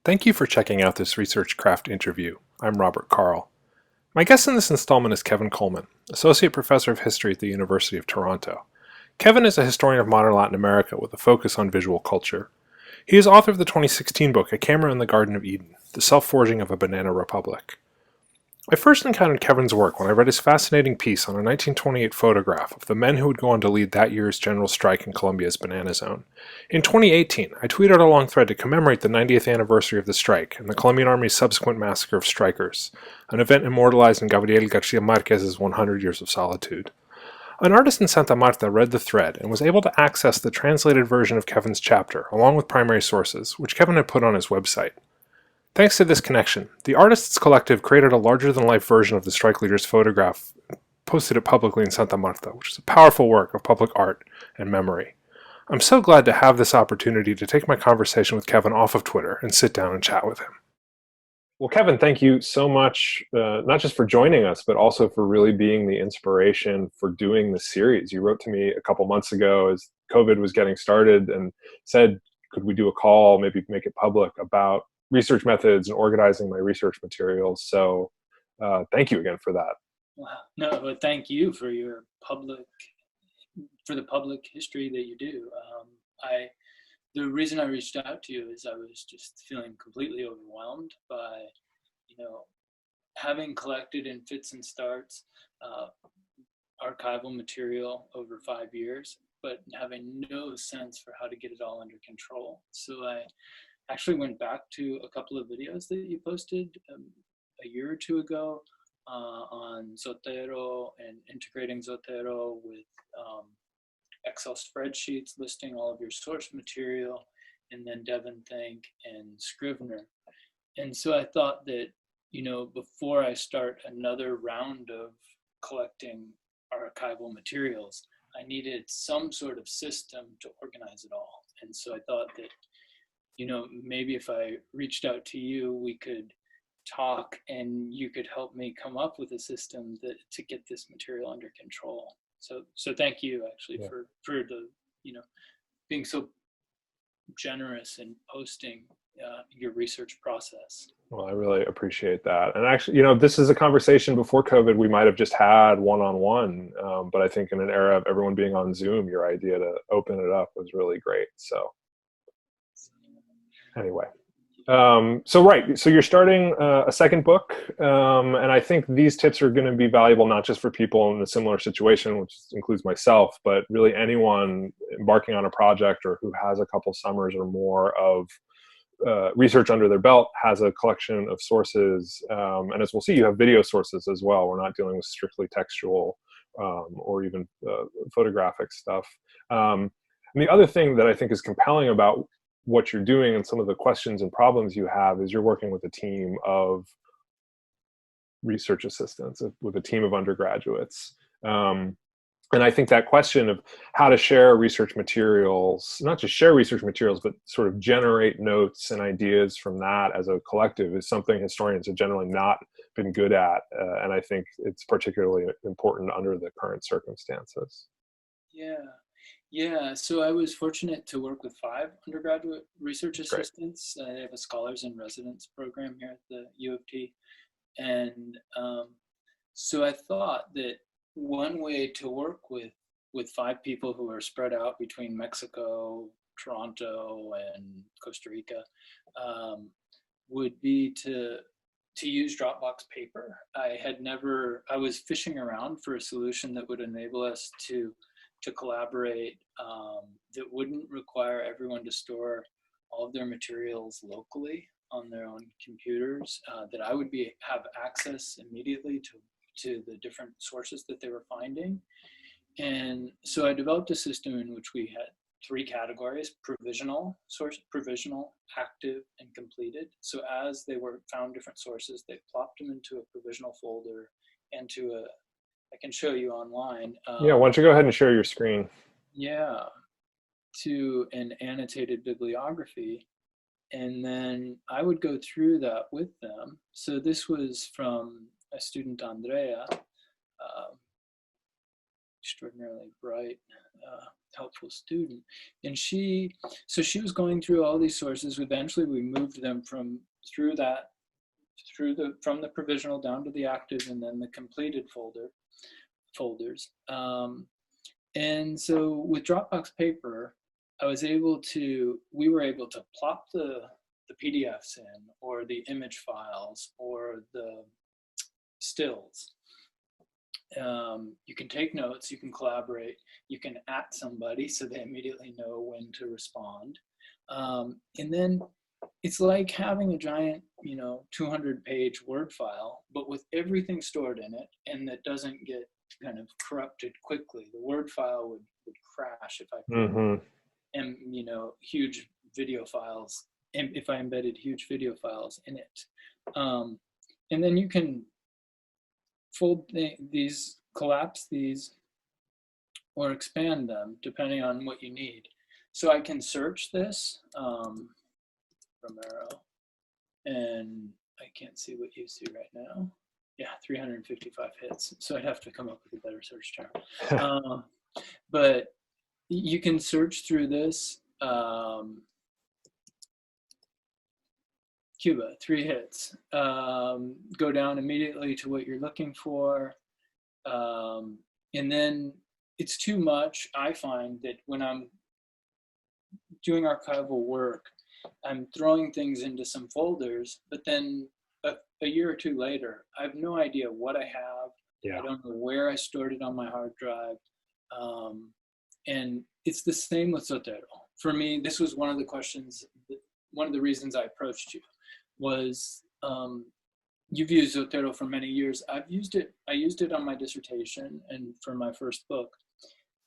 Thank you for checking out this Research Craft interview. I'm Robert Carl. My guest in this installment is Kevin Coleman, Associate Professor of History at the University of Toronto. Kevin is a historian of modern Latin America with a focus on visual culture. He is author of the 2016 book, A Camera in the Garden of Eden, The Self-Forging of a Banana Republic. I first encountered Kevin's work when I read his fascinating piece on a 1928 photograph of the men who would go on to lead that year's general strike in Colombia's Banana Zone. In 2018, I tweeted a long thread to commemorate the 90th anniversary of the strike and the Colombian Army's subsequent massacre of strikers, an event immortalized in Gabriel Garcia Marquez's 100 Years of Solitude. An artist in Santa Marta read the thread and was able to access the translated version of Kevin's chapter, along with primary sources, which Kevin had put on his website. Thanks to this connection, the Artists Collective created a larger-than-life version of the strike leader's photograph, posted it publicly in Santa Marta, which is a powerful work of public art and memory. I'm so glad to have this opportunity to take my conversation with Kevin off of Twitter and sit down and chat with him. Well, Kevin, thank you so much, not just for joining us, but also for really being the inspiration for doing this series. You wrote to me a couple months ago as COVID was getting started and said, could we do a call, maybe make it public, about research methods and organizing my research materials. So thank you again for that. Wow. No, but thank you for the public history that you do. The reason I reached out to you is I was just feeling completely overwhelmed by, having collected in fits and starts archival material over 5 years, but having no sense for how to get it all under control. So I actually went back to a couple of videos that you posted a year or two ago on Zotero and integrating Zotero with Excel spreadsheets listing all of your source material, and then Devon Think and Scrivener. And so I thought that, before I start another round of collecting archival materials, I needed some sort of system to organize it all. And so I thought that maybe if I reached out to you, we could talk and you could help me come up with a system to get this material under control. So thank you actually for the, being so generous in posting your research process. Well, I really appreciate that. And actually, this is a conversation before COVID we might have just had one-on-one, but I think in an era of everyone being on Zoom, your idea to open it up was really great. So anyway, so you're starting a second book, and I think these tips are going to be valuable not just for people in a similar situation, which includes myself, but really anyone embarking on a project or who has a couple summers or more of research under their belt, has a collection of sources, and as we'll see, you have video sources as well. We're not dealing with strictly textual or even photographic stuff. And the other thing that I think is compelling about what you're doing and some of the questions and problems you have is you're working with a team of research assistants, with a team of undergraduates. And I think that question of how to share research materials, not just share research materials, but sort of generate notes and ideas from that as a collective is something historians have generally not been good at. And I think it's particularly important under the current circumstances. Yeah, so I was fortunate to work with 5 undergraduate research assistants. Great. I have a scholars in residence program here at the U of T. And so I thought that one way to work with 5 people who are spread out between Mexico, Toronto, and Costa Rica would be to use Dropbox Paper. I was fishing around for a solution that would enable us to collaborate, that wouldn't require everyone to store all of their materials locally on their own computers, that I would have access immediately to the different sources that they were finding. And so I developed a system in which we had 3 categories: provisional, active, and completed. So as they found different sources, they plopped them into a provisional folder and I can show you online. Yeah, why don't you go ahead and share your screen? Yeah, to an annotated bibliography. And then I would go through that with them. So this was from a student, Andrea, extraordinarily bright, helpful student. And so she was going through all these sources. Eventually we moved them from from the provisional down to the active and then the completed folders. And so with Dropbox Paper, we were able to plop the PDFs in, or the image files, or the stills. You can take notes, you can collaborate, you can @ somebody so they immediately know when to respond. And then it's like having a giant, 200-page Word file, but with everything stored in it, and that doesn't get kind of corrupted quickly. The Word file would crash if I put and huge video files, and if I embedded huge video files in it. And then you can fold these, collapse these, or expand them depending on what you need. So I can search this, Romero, and I can't see what you see right now. Yeah, 355 hits. So I'd have to come up with a better search term. But you can search through this. Cuba, 3 hits. Go down immediately to what you're looking for. And then it's too much. I find that when I'm doing archival work, I'm throwing things into some folders, but then a year or two later, I have no idea what I have. Yeah. I don't know where I stored it on my hard drive. And it's the same with Zotero. For me, this was one of the questions, one of the reasons I approached you was, you've used Zotero for many years. I used it on my dissertation and for my first book.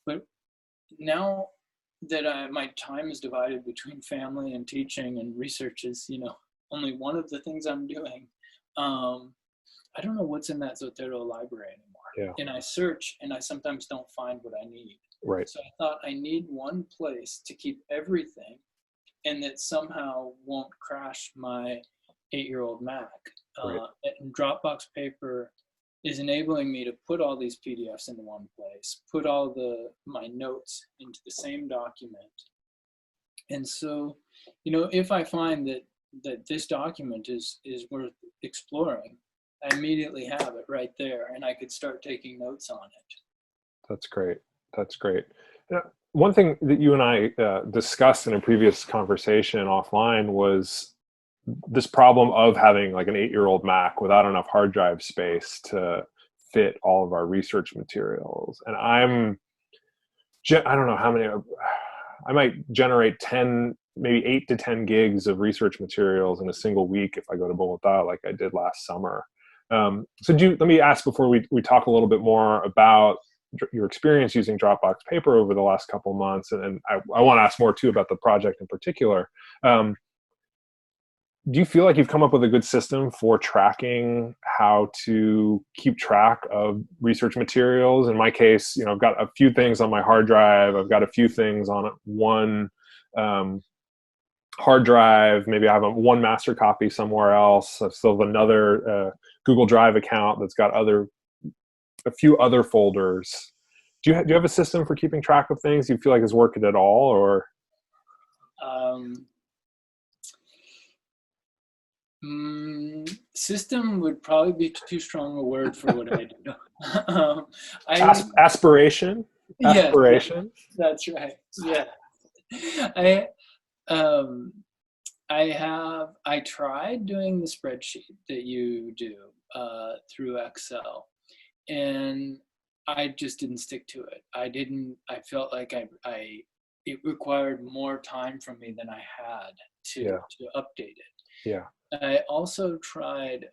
But now that my time is divided between family and teaching and research is, only one of the things I'm doing, I don't know what's in that Zotero library anymore. Yeah. And I search and I sometimes don't find what I need. Right. So I thought I need one place to keep everything and that somehow won't crash my 8-year-old Mac. Right. And Dropbox Paper is enabling me to put all these PDFs into one place, put all my notes into the same document. And so, if I find that this document is worth exploring, I immediately have it right there and I could start taking notes on it. That's great. That's great. One thing that you and I discussed in a previous conversation offline was this problem of having like an 8-year-old Mac without enough hard drive space to fit all of our research materials. And I don't know how many, I might generate 10, maybe 8 to 10 gigs of research materials in a single week if I go to Bogota like I did last summer. So let me ask before we talk a little bit more about your experience using Dropbox Paper over the last couple of months. And I want to ask more too about the project in particular. Do you feel like you've come up with a good system for tracking how to keep track of research materials? In my case, I've got a few things on my hard drive. I've got a few things on one hard drive. Maybe I have one master copy somewhere else. I still have another Google Drive account that's got a few other folders. Do you have a system for keeping track of things? Do you feel like it's working at all, or? System would probably be too strong a word for what I do. Aspiration? Aspiration? Yeah, that's right. Yeah. I tried doing the spreadsheet that you do through Excel, and I just didn't stick to it. I felt like it required more time from me than I had to update it. Yeah. I also tried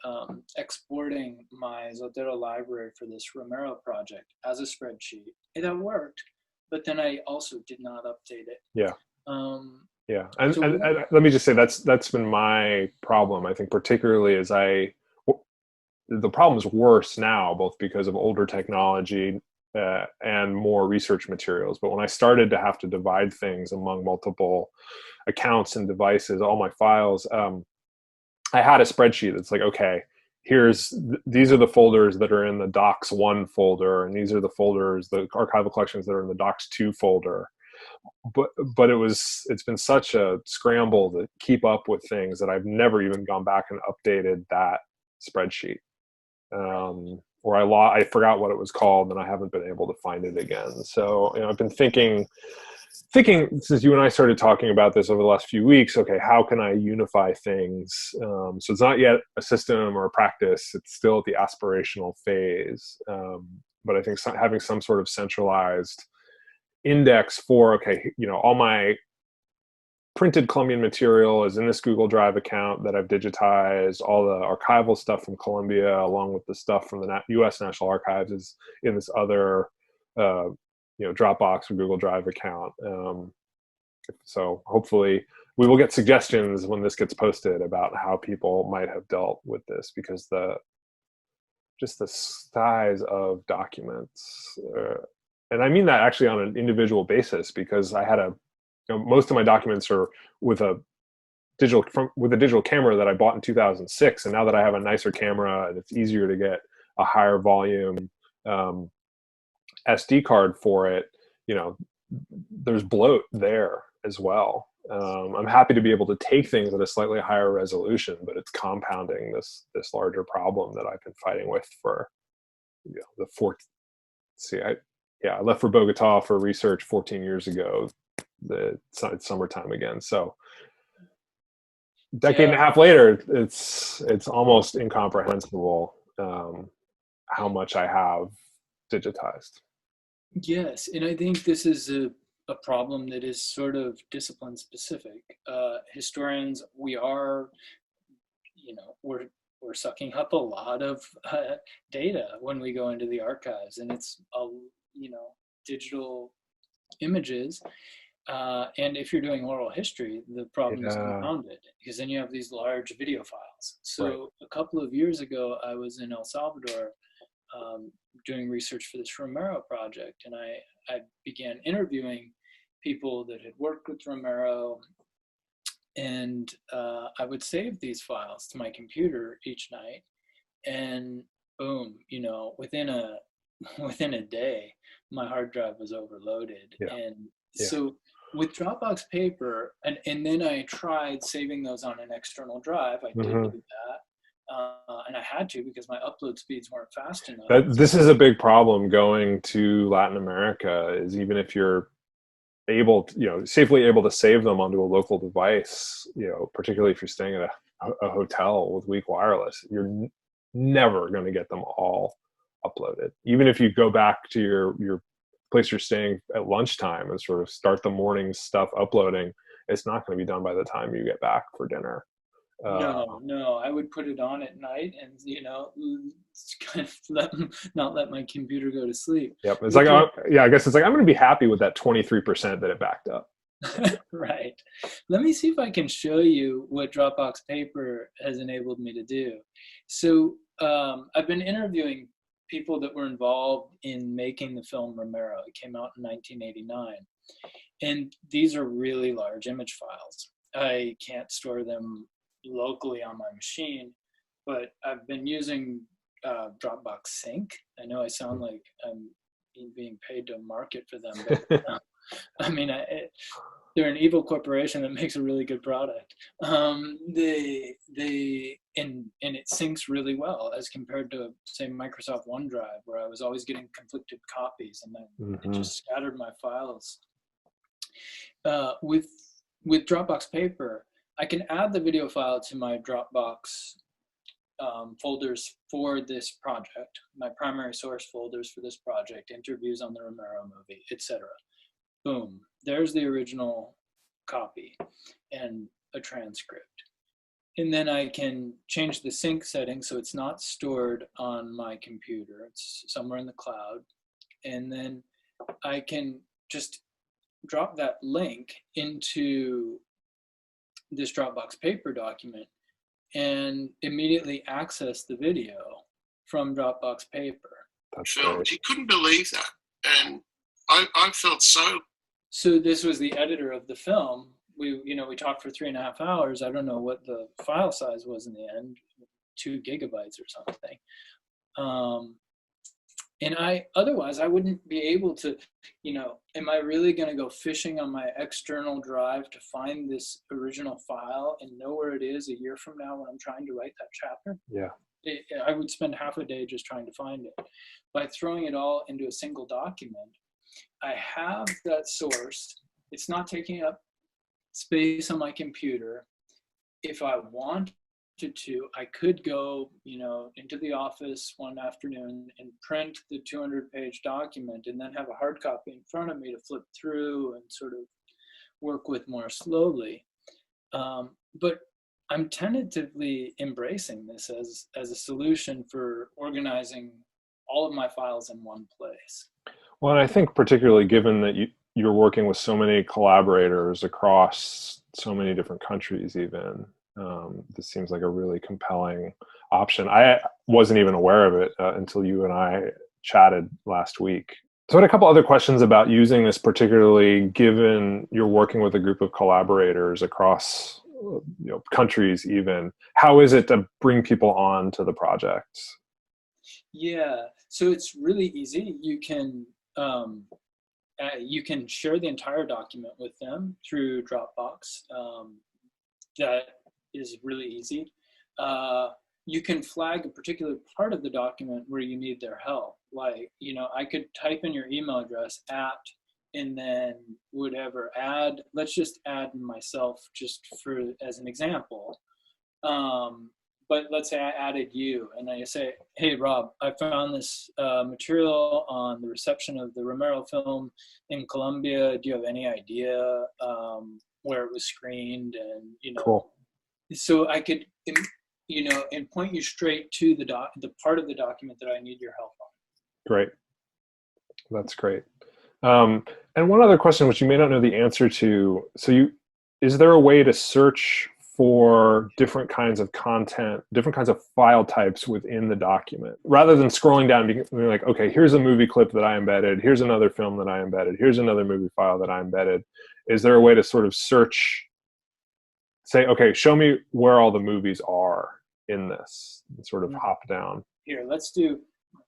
exporting my Zotero library for this Romero project as a spreadsheet. And that worked, but then I also did not update it. Yeah. Yeah. And, So and let me just say that's been my problem. I think particularly as the problem's worse now, both because of older technology and more research materials. But when I started to have to divide things among multiple accounts and devices, all my files, I had a spreadsheet that's like, okay, these are the folders that are in the Docs 1 folder, and these are the folders, the archival collections that are in the Docs 2 folder. but it's been such a scramble to keep up with things that I've never even gone back and updated that spreadsheet. Or I forgot what it was called, and I haven't been able to find it again. So, I've been thinking since you and I started talking about this over the last few weeks, okay, how can I unify things? So it's not yet a system or a practice. It's still at the aspirational phase. But I think having some sort of centralized index for, okay, all my printed Columbian material is in this Google Drive account that I've digitized. All the archival stuff from Columbia, along with the stuff from the U.S. National Archives, is in this other, Dropbox or Google Drive account. So hopefully we will get suggestions when this gets posted about how people might have dealt with this, because the size of documents, and I mean that actually on an individual basis, because I had most of my documents are with a digital camera that I bought in 2006, and now that I have a nicer camera and it's easier to get a higher volume SD card for it, there's bloat there as well. I'm happy to be able to take things at a slightly higher resolution, but it's compounding this larger problem that I've been fighting with for the fourth. I left for Bogota for research 14 years ago. It's summertime again, so decade and a half later, it's almost incomprehensible how much I have digitized. Yes, and I think this is a problem that is sort of discipline specific. Historians, we're sucking up a lot of data when we go into the archives, and it's digital images. And if you're doing oral history, the problem is compounded, because then you have these large video files. So right. A couple of years ago, I was in El Salvador doing research for this Romero project, and I began interviewing people that had worked with Romero, and I would save these files to my computer each night, and boom, within a day, my hard drive was overloaded. So with Dropbox Paper, and then I tried saving those on an external drive. I did do that. And I had to, because my upload speeds weren't fast enough. This is a big problem going to Latin America, is even if you're safely able to save them onto a local device, particularly if you're staying at a hotel with weak wireless, you're never going to get them all uploaded. Even if you go back to your place you're staying at lunchtime and sort of start the morning stuff uploading, it's not going to be done by the time you get back for dinner. No, I would put it on at night and, kind of not let my computer go to sleep. Yep. It's like, I guess it's like, I'm going to be happy with that 23% that it backed up. Right. Let me see if I can show you what Dropbox Paper has enabled me to do. So I've been interviewing people that were involved in making the film Romero. It came out in 1989. And these are really large image files. I can't store them locally on my machine, but I've been using Dropbox Sync. I know I sound like I'm being paid to market for them, but I mean, they're an evil corporation that makes a really good product. And it syncs really well as compared to, say, Microsoft OneDrive, where I was always getting conflicted copies, and then it just scattered my files. With Dropbox Paper, I can add the video file to my Dropbox folders for this project, my primary source folders for this project, interviews on the Romero movie, etc. Boom, there's the original copy and a transcript. And then I can change the sync settings so it's not stored on my computer, it's somewhere in the cloud. And then I can just drop that link into this Dropbox Paper document and immediately access the video from Dropbox Paper. He couldn't believe that, and I felt so. So this was the editor of the film. We talked for 3.5 hours. I don't know what the file size was in the end, 2 gigabytes or something. And otherwise I wouldn't be able to, am I really going to go fishing on my external drive to find this original file and know where it is a year from now when I'm trying to write that chapter? Yeah. I would spend half a day just trying to find it. By throwing it all into a single document, I have that source. It's not taking up space on my computer. If I wanted to, I could go, into the office one afternoon and print the 200-page document and then have a hard copy in front of me to flip through and sort of work with more slowly. But I'm tentatively embracing this as a solution for organizing all of my files in one place. Well, and I think particularly given that you're working with so many collaborators across so many different countries, even this seems like a really compelling option. I wasn't even aware of it until you and I chatted last week. So I had a couple other questions about using this, particularly given you're working with a group of collaborators across countries even. How is it to bring people on to the project? Yeah, so it's really easy. You can share the entire document with them through Dropbox. That is really easy. You can flag a particular part of the document where you need their help. Like, I could type in your email address and then whatever, let's just add myself just as an example. But let's say I added you and I say, hey, Rob, I found this material on the reception of the Romero film in Colombia. Do you have any idea where it was screened? And, Cool. So I could, and point you straight to the part of the document that I need your help on. Great. That's great. And one other question, which you may not know the answer to. So is there a way to search for different kinds of content, different kinds of file types within the document, rather than scrolling down and being like, okay, here's a movie clip that I embedded, here's another film that I embedded, here's another movie file that I embedded. Is there a way to sort of search, say, okay, show me where all the movies are in this, and sort of hop down? Here, let's do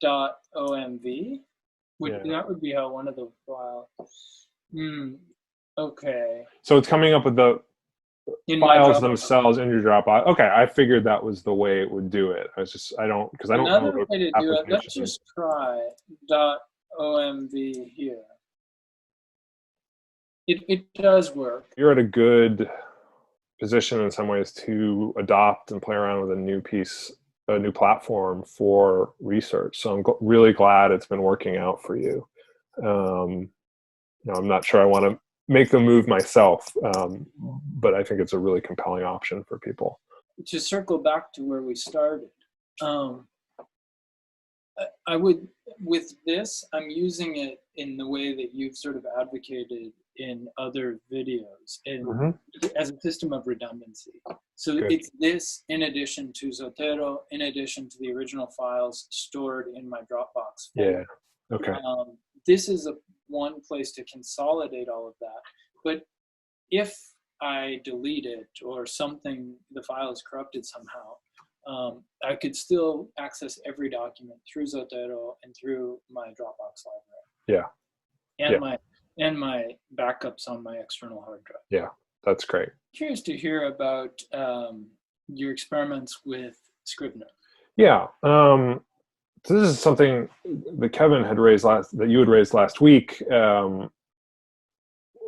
.omv. Yeah. That would be how one of the files. Okay. So it's coming up with the In files themselves in your Dropbox. Okay, I figured that was the way it would do it. I don't know. Another way to do it, let's just try .omv here. It does work. You're at a good position in some ways to adopt and play around with a new platform for research. So I'm really glad it's been working out for you. I'm not sure I want to make the move myself, but I think it's a really compelling option for people. To circle back to where we started, with this, I'm using it in the way that you've sort of advocated in other videos, as a system of redundancy. So Good. It's this in addition to Zotero, in addition to the original files stored in my Dropbox folder. Yeah. Okay. This is one place to consolidate all of that. But if I delete it or the file is corrupted somehow, I could still access every document through Zotero and through my Dropbox library. Yeah. And my backups on my external hard drive. Yeah, that's great. Curious to hear about your experiments with Scrivener. Yeah. So this is something that Kevin had raised that you had raised last week. What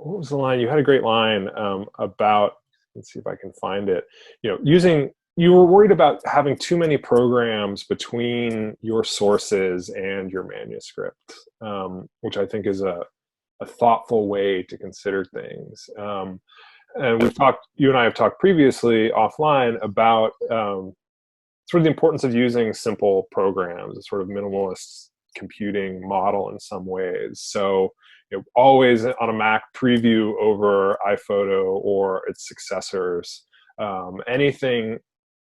was the line? You had a great line about, let's see if I can find it. You were worried about having too many programs between your sources and your manuscript, which I think is a thoughtful way to consider things. And you and I have talked previously offline about sort of the importance of using simple programs, a sort of minimalist computing model in some ways. So, always on a Mac, Preview over iPhoto or its successors, anything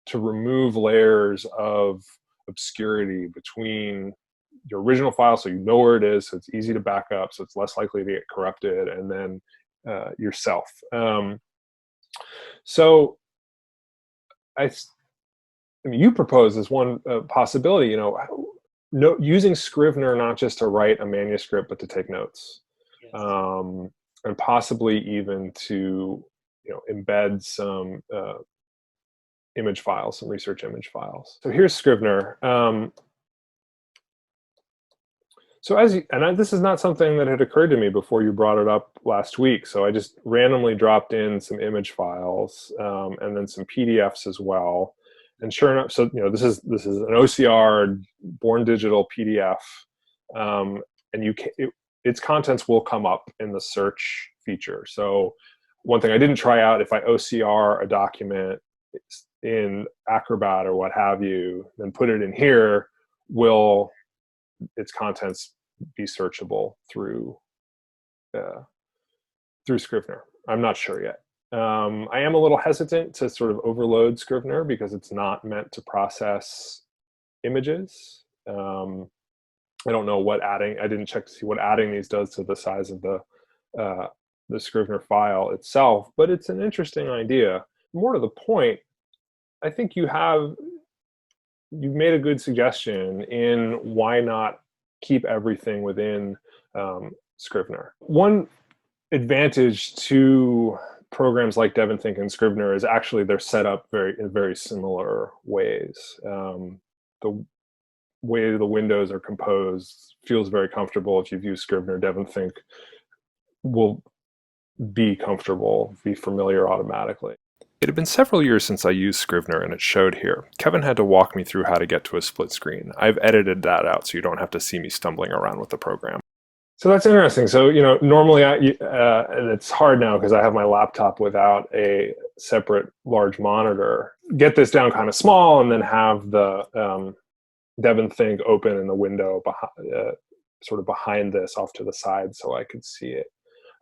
to remove layers of obscurity between your original file, so you know where it is, so it's easy to back up, so it's less likely to get corrupted, and then yourself. So I mean, you propose as one possibility, using Scrivener not just to write a manuscript, but to take notes, Yes. and possibly even to embed some image files, some research image files. So here's Scrivener. This is not something that had occurred to me before you brought it up last week. So I just randomly dropped in some image files, and then some PDFs as well. And sure enough, so this is an OCR born digital PDF, and its contents will come up in the search feature. So one thing I didn't try out, if I OCR a document in Acrobat or what have you, then put it in here, will its contents be searchable through Scrivener? I'm not sure yet. I am a little hesitant to sort of overload Scrivener because it's not meant to process images. I don't know what adding. I didn't check to see what adding these does to the size of the Scrivener file itself, but it's an interesting idea. More to the point, I think you've made a good suggestion in why not keep everything within Scrivener. One advantage to programs like DevonThink and Scrivener is actually they're set up in very similar ways. The way the windows are composed feels very comfortable. If you've used Scrivener, DevonThink will be familiar automatically. It had been several years since I used Scrivener, and it showed here. Kevin had to walk me through how to get to a split screen. I've edited that out so you don't have to see me stumbling around with the program. So that's interesting. So, normally and it's hard now because I have my laptop without a separate large monitor. Get this down kind of small and then have the DevonThink open in the window sort of behind this off to the side so I could see it.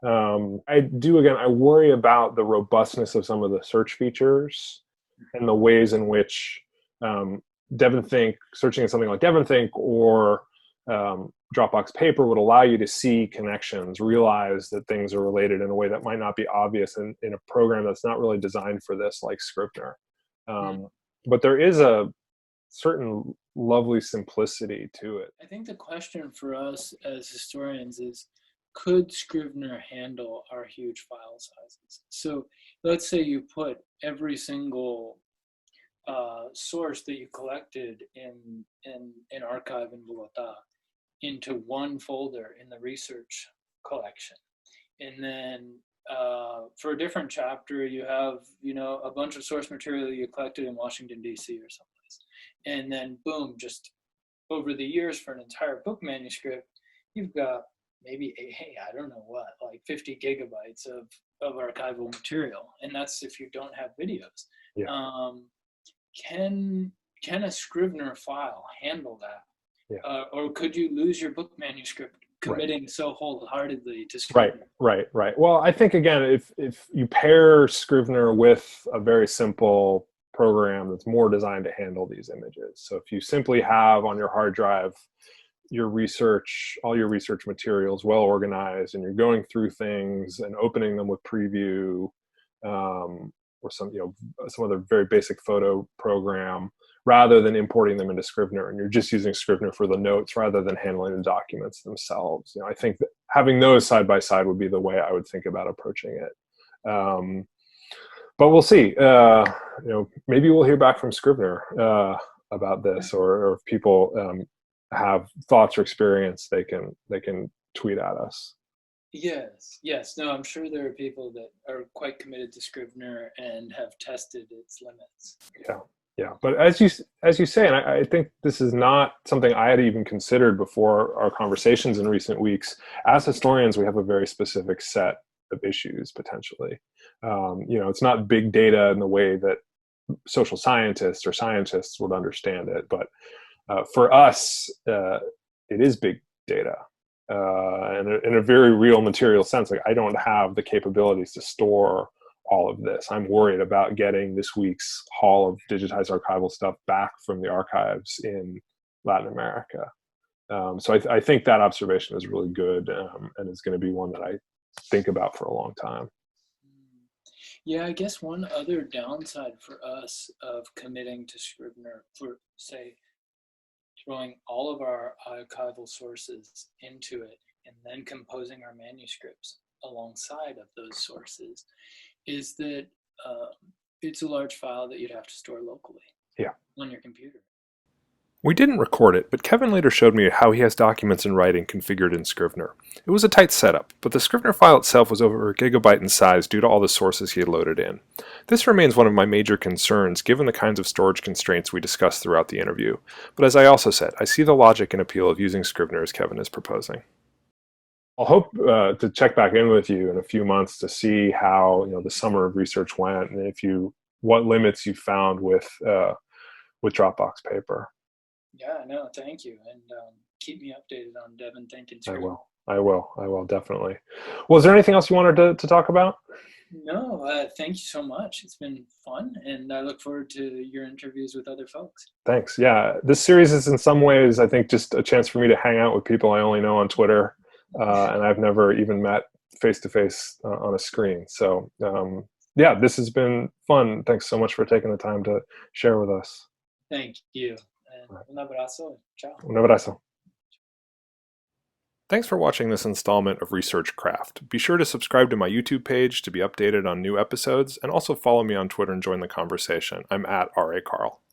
I worry about the robustness of some of the search features and the ways in which DevonThink, searching something like DevonThink or Dropbox Paper would allow you to see connections, realize that things are related in a way that might not be obvious in a program that's not really designed for this, like Scrivener. But there is a certain lovely simplicity to it. I think the question for us as historians is, could Scrivener handle our huge file sizes? So let's say you put every single source that you collected in an archive in Bogota into one folder in the research collection. And then for a different chapter, you have, a bunch of source material you collected in Washington, D.C. or someplace. And then boom, just over the years for an entire book manuscript, you've got maybe, I don't know what, like 50 gigabytes of archival material. And that's if you don't have videos. Yeah. Can a Scrivener file handle that? Yeah. Or could you lose your book manuscript committing so wholeheartedly to Scrivener? Right. Well, I think, again, if you pair Scrivener with a very simple program that's more designed to handle these images. So if you simply have on your hard drive all your research materials well organized, and you're going through things and opening them with Preview or some other very basic photo program, rather than importing them into Scrivener, and you're just using Scrivener for the notes rather than handling the documents themselves. I think that having those side by side would be the way I would think about approaching it. But we'll see. Maybe we'll hear back from Scrivener about this, or if people have thoughts or experience, they can tweet at us. Yes. No, I'm sure there are people that are quite committed to Scrivener and have tested its limits. Yeah. But as you say, and I think this is not something I had even considered before our conversations in recent weeks. As historians, we have a very specific set of issues potentially. It's not big data in the way that social scientists or scientists would understand it, but for us, it is big data. In a very real material sense. Like, I don't have the capabilities to store all of this. I'm worried about getting this week's haul of digitized archival stuff back from the archives in Latin America. So I think that observation is really good, and is going to be one that I think about for a long time. Yeah, I guess one other downside for us of committing to Scrivener for, say, throwing all of our archival sources into it, and then composing our manuscripts alongside of those sources, is that it's a large file that you'd have to store locally on your computer. We didn't record it, but Kevin later showed me how he has documents in writing configured in Scrivener. It was a tight setup, but the Scrivener file itself was over a gigabyte in size due to all the sources he had loaded in. This remains one of my major concerns given the kinds of storage constraints we discussed throughout the interview, but as I also said, I see the logic and appeal of using Scrivener as Kevin is proposing. I'll hope to check back in with you in a few months to see how the summer of research went and what limits you found with Dropbox Paper. Yeah, no, thank you. And keep me updated on Devin thinking through. I will, definitely. Well, is there anything else you wanted to talk about? No, thank you so much. It's been fun, and I look forward to your interviews with other folks. Thanks. Yeah, this series is in some ways, I think, just a chance for me to hang out with people I only know on Twitter, and I've never even met face-to-face on a screen. So, yeah, this has been fun. Thanks so much for taking the time to share with us. Thank you. Un abrazo. Ciao. Un abrazo. Thanks for watching this installment of Research Craft. Be sure to subscribe to my YouTube page to be updated on new episodes, and also follow me on Twitter and join the conversation. I'm at R.A. Carl.